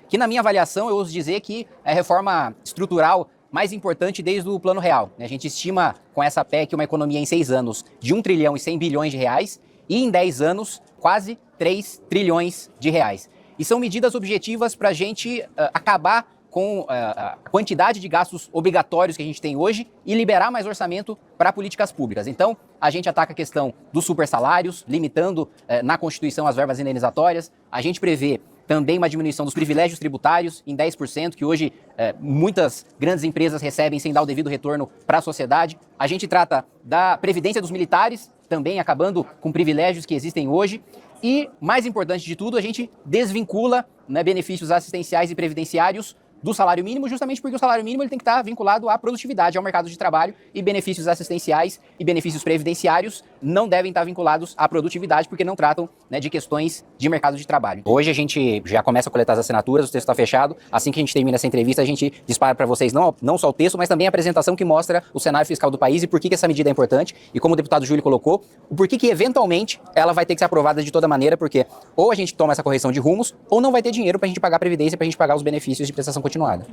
que na minha avaliação eu ouso dizer que é a reforma estrutural mais importante desde o Plano Real. A gente estima com essa PEC uma economia em 6 anos de 1 trilhão e 100 bilhões de reais e em 10 anos quase 3 trilhões de reais. E são medidas objetivas para a gente acabar com a quantidade de gastos obrigatórios que a gente tem hoje e liberar mais orçamento para políticas públicas. Então, a gente ataca a questão dos supersalários, limitando na Constituição as verbas indenizatórias. A gente prevê também uma diminuição dos privilégios tributários em 10%, que hoje muitas grandes empresas recebem sem dar o devido retorno para a sociedade. A gente trata da previdência dos militares, também acabando com privilégios que existem hoje. E, mais importante de tudo, a gente desvincula benefícios assistenciais e previdenciários do salário mínimo, justamente porque o salário mínimo ele tem que estar vinculado à produtividade, ao mercado de trabalho, e benefícios assistenciais e benefícios previdenciários não devem estar vinculados à produtividade, porque não tratam de questões de mercado de trabalho. Hoje a gente já começa a coletar as assinaturas, o texto está fechado. Assim que a gente termina essa entrevista, a gente dispara para vocês não só o texto, mas também a apresentação que mostra o cenário fiscal do país e por que essa medida é importante. E como o deputado Júlio colocou, o porquê que eventualmente ela vai ter que ser aprovada de toda maneira, porque ou a gente toma essa correção de rumos, ou não vai ter dinheiro para a gente pagar a previdência, para a gente pagar os benefícios de prestação continuada.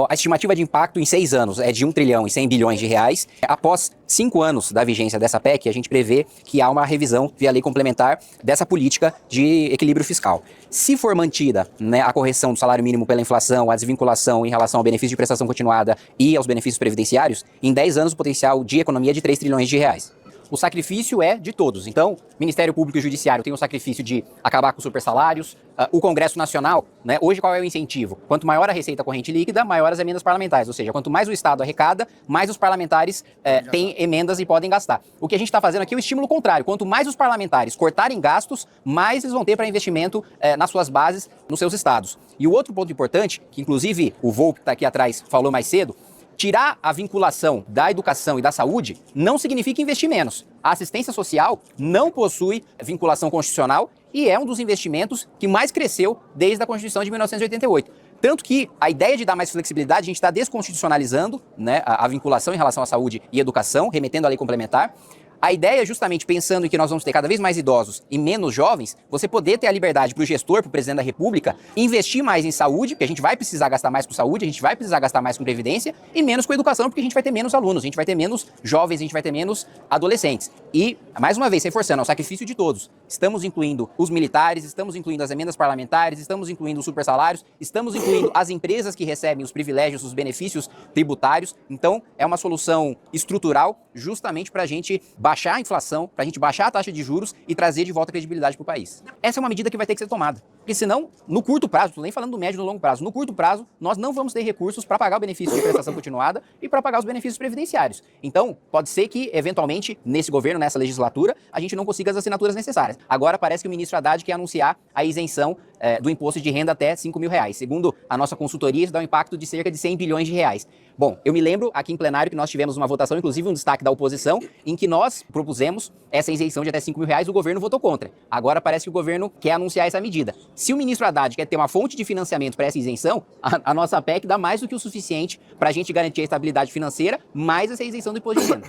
A estimativa de impacto em 6 anos é de 1 trilhão e 100 bilhões de reais. Após 5 anos da vigência dessa PEC, a gente prevê que há uma revisão via lei complementar dessa política de equilíbrio fiscal. Se for mantida a correção do salário mínimo pela inflação, a desvinculação em relação ao benefício de prestação continuada e aos benefícios previdenciários, em 10 anos o potencial de economia é de 3 trilhões de reais. O sacrifício é de todos. Então, Ministério Público e Judiciário tem o sacrifício de acabar com os supersalários. O Congresso Nacional, hoje qual é o incentivo? Quanto maior a receita corrente líquida, maiores as emendas parlamentares. Ou seja, quanto mais o Estado arrecada, mais os parlamentares têm emendas e podem gastar. O que a gente está fazendo aqui é o estímulo contrário. Quanto mais os parlamentares cortarem gastos, mais eles vão ter para investimento nas suas bases, nos seus estados. E o outro ponto importante, que inclusive o Volpe que está aqui atrás falou mais cedo, tirar a vinculação da educação e da saúde não significa investir menos. A assistência social não possui vinculação constitucional e é um dos investimentos que mais cresceu desde a Constituição de 1988. Tanto que a ideia de dar mais flexibilidade, a gente está desconstitucionalizando a vinculação em relação à saúde e educação, remetendo à lei complementar. A ideia é justamente pensando em que nós vamos ter cada vez mais idosos e menos jovens, você poder ter a liberdade para o gestor, para o presidente da República, investir mais em saúde, porque a gente vai precisar gastar mais com saúde, a gente vai precisar gastar mais com previdência e menos com educação, porque a gente vai ter menos alunos, a gente vai ter menos jovens, a gente vai ter menos adolescentes. E, mais uma vez, reforçando, é o sacrifício de todos. Estamos incluindo os militares, estamos incluindo as emendas parlamentares, estamos incluindo os supersalários, estamos incluindo as empresas que recebem os privilégios, os benefícios tributários. Então, é uma solução estrutural justamente para a gente baixar a inflação, para a gente baixar a taxa de juros e trazer de volta a credibilidade para o país. Essa é uma medida que vai ter que ser tomada. Porque senão, no curto prazo, estou nem falando do médio e do longo prazo, no curto prazo, nós não vamos ter recursos para pagar o benefício de prestação continuada e para pagar os benefícios previdenciários. Então, pode ser que, eventualmente, nesse governo, nessa legislatura, a gente não consiga as assinaturas necessárias. Agora parece que o ministro Haddad quer anunciar a isenção do imposto de renda até 5 mil reais. Segundo a nossa consultoria, isso dá um impacto de cerca de 100 bilhões de reais. Bom, eu me lembro aqui em plenário que nós tivemos uma votação, inclusive um destaque da oposição, em que nós propusemos essa isenção de até 5 mil reais, o governo votou contra. Agora parece que o governo quer anunciar essa medida. Se o ministro Haddad quer ter uma fonte de financiamento para essa isenção, a nossa PEC dá mais do que o suficiente para a gente garantir a estabilidade financeira, mais essa isenção do imposto de renda.